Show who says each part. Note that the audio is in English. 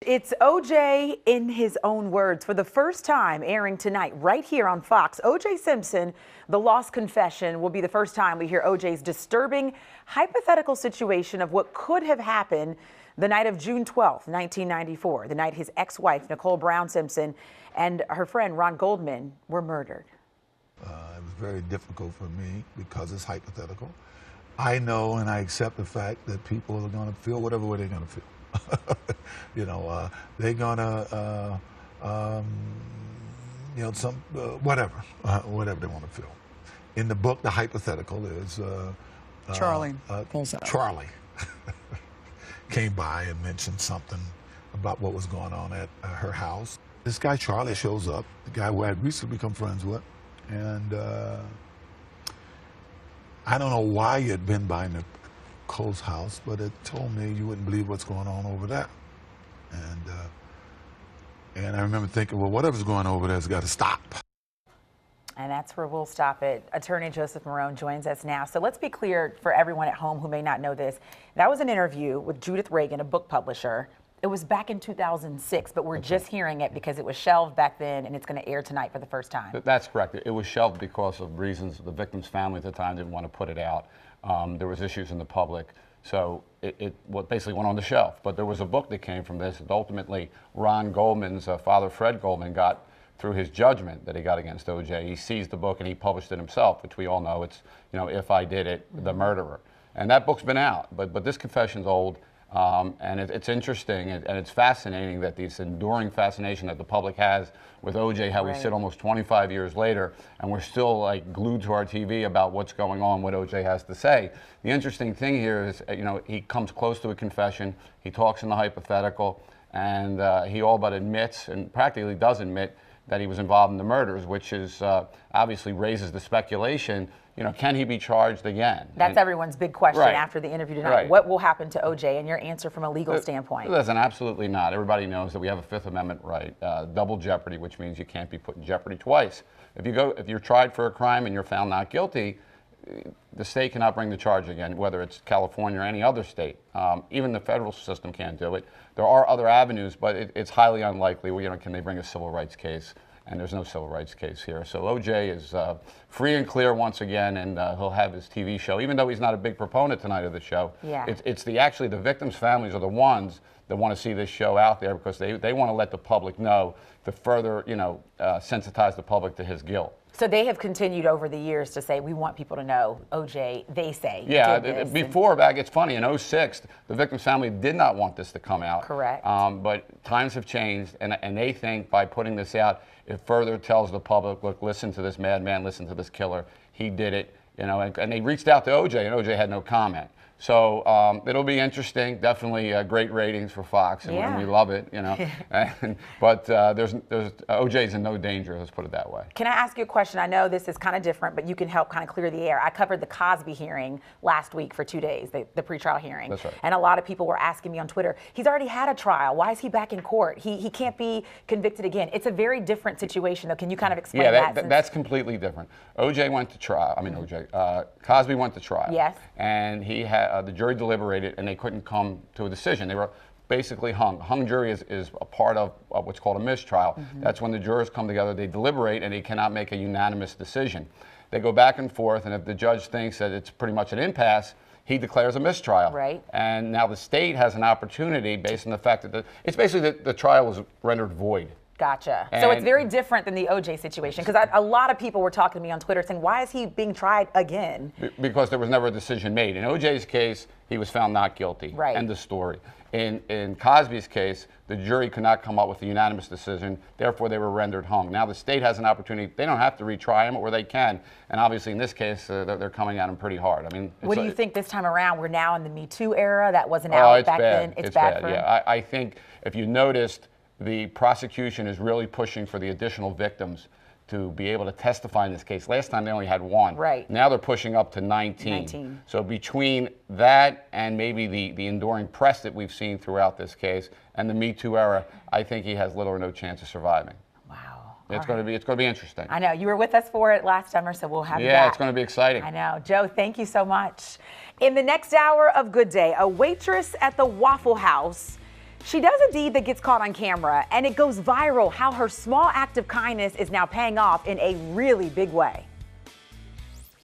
Speaker 1: It's OJ in his own words for the first time, airing tonight right here on Fox. OJ Simpson, The Lost Confession, will be the first time we hear OJ's disturbing hypothetical situation of what could have happened the night of June 12th, 1994, the night his ex-wife, Nicole Brown Simpson, and her friend Ron Goldman were murdered.
Speaker 2: It was very difficult for me because it's hypothetical. I know and I accept the fact that people are going to feel whatever way they're going to feel. You know, they're gonna, you know, whatever they want to feel. In the book, the hypothetical is
Speaker 3: Charlie
Speaker 2: Charlie came by and mentioned something about what was going on at her house. This guy Charlie shows up, the guy who I had recently become friends with, and I don't know why he had been by Nicole's house, but it told me you wouldn't believe what's going on over there. And I remember thinking, well, whatever's going on over there has got to stop.
Speaker 1: And that's where we'll stop it. Attorney Joseph Marrone joins us now. So let's be clear for everyone at home who may not know this. That was an interview with Judith Reagan, a book publisher. It was back in 2006, but we're just hearing it because it was shelved back then and it's going to air tonight for the first time.
Speaker 4: That's correct. It was shelved because of reasons. The victim's family at the time didn't want to put it out. There was issues in the public. So it basically went on the shelf. But there was a book that came from this. And ultimately, Ron Goldman's father, Fred Goldman, got through his judgment that he got against OJ. He seized the book and he published it himself, which we all know. It's, you know, If I Did It, The Murderer. And that book's been out. But this confession's old. And it's interesting and it's fascinating that this enduring fascination that the public has with OJ, how we sit almost 25 years later and we're still like glued to our TV about what's going on, what OJ has to say. The interesting thing here is, you know, he comes close to a confession, he talks in the hypothetical, and he all but admits and practically does admit that he was involved in the murders, which is obviously raises the speculation, you know, can he be charged again?
Speaker 1: That's everyone's big question after the interview tonight. What will happen to OJ, and your answer from a legal standpoint?
Speaker 4: Listen, absolutely not. Everybody knows that we have a Fifth Amendment right, double jeopardy, which means you can't be put in jeopardy twice. If you're tried for a crime and you're found not guilty, the state cannot bring the charge again, whether it's California or any other state. Even the federal system can't do it. There are other avenues, but it's highly unlikely. You know, can they bring a civil rights case? And there's no civil rights case here. So OJ is free and clear once again, and he'll have his TV show, even though he's not a big proponent tonight of the show.
Speaker 1: Yeah.
Speaker 4: It's actually the victims' families are the ones that want to see this show out there because they want to let the public know to further, you know, sensitize the public to his guilt.
Speaker 1: So they have continued over the years to say, we want people to know OJ, they say.
Speaker 4: Yeah, before back, it's funny, in 06, the victim's family did not want this to come out.
Speaker 1: Correct.
Speaker 4: But times have changed, and they think by putting this out, it further tells the public, look, listen to this madman, listen to this killer, he did it, you know, and they reached out to OJ, and OJ had no comment. So it'll be interesting. Definitely great ratings for Fox, and we love it, you know. But there's OJ's in no danger. Let's put it that way.
Speaker 1: Can I ask you a question? I know this is kind of different, but you can help kind of clear the air. I covered the Cosby hearing last week for 2 days, the pretrial hearing.
Speaker 4: That's right.
Speaker 1: And a lot of people were asking me on Twitter, he's already had a trial. Why is he back in court? He can't be convicted again. It's a very different situation, though. Can you kind of explain that?
Speaker 4: Yeah, that's completely different. OJ went to trial. I mean, Cosby went to trial.
Speaker 1: Yes.
Speaker 4: And he had. The jury deliberated and they couldn't come to a decision. They were basically hung. Hung jury is a part of what's called a mistrial. That's when the jurors come together, they deliberate, and they cannot make a unanimous decision. They go back and forth, and if the judge thinks that it's pretty much an impasse, he declares a mistrial.
Speaker 1: Right.
Speaker 4: And now the state has an opportunity based on the fact that it's basically the trial was rendered void.
Speaker 1: Gotcha. So it's very different than the OJ situation, because a lot of people were talking to me on Twitter saying, why is he being tried again?
Speaker 4: Because there was never a decision made. In OJ's case, he was found not guilty.
Speaker 1: Right.
Speaker 4: End of story. In Cosby's case, the jury could not come up with a unanimous decision, therefore they were rendered hung. Now the state has an opportunity. They don't have to retry him, or they can. And obviously in this case, they're coming at him pretty hard. I mean,
Speaker 1: what do you think this time around? We're now in the Me Too era. That wasn't out back then. It's bad for him.
Speaker 4: Yeah, I think if you noticed, the prosecution is really pushing for the additional victims to be able to testify in this case. Last time they only had one.
Speaker 1: Right.
Speaker 4: Now they're pushing up to 19. So between that and maybe the enduring press that we've seen throughout this case and the Me Too era, I think he has little or no chance of surviving.
Speaker 1: Wow.
Speaker 4: It's going to be interesting.
Speaker 1: I know. You were with us for it last summer, so we'll have you back.
Speaker 4: Yeah, it's going to be exciting.
Speaker 1: I know. Joe, thank you so much. In the next hour of Good Day, a waitress at the Waffle House She does a deed that gets caught on camera, and it goes viral how her small act of kindness is now paying off in a really big way.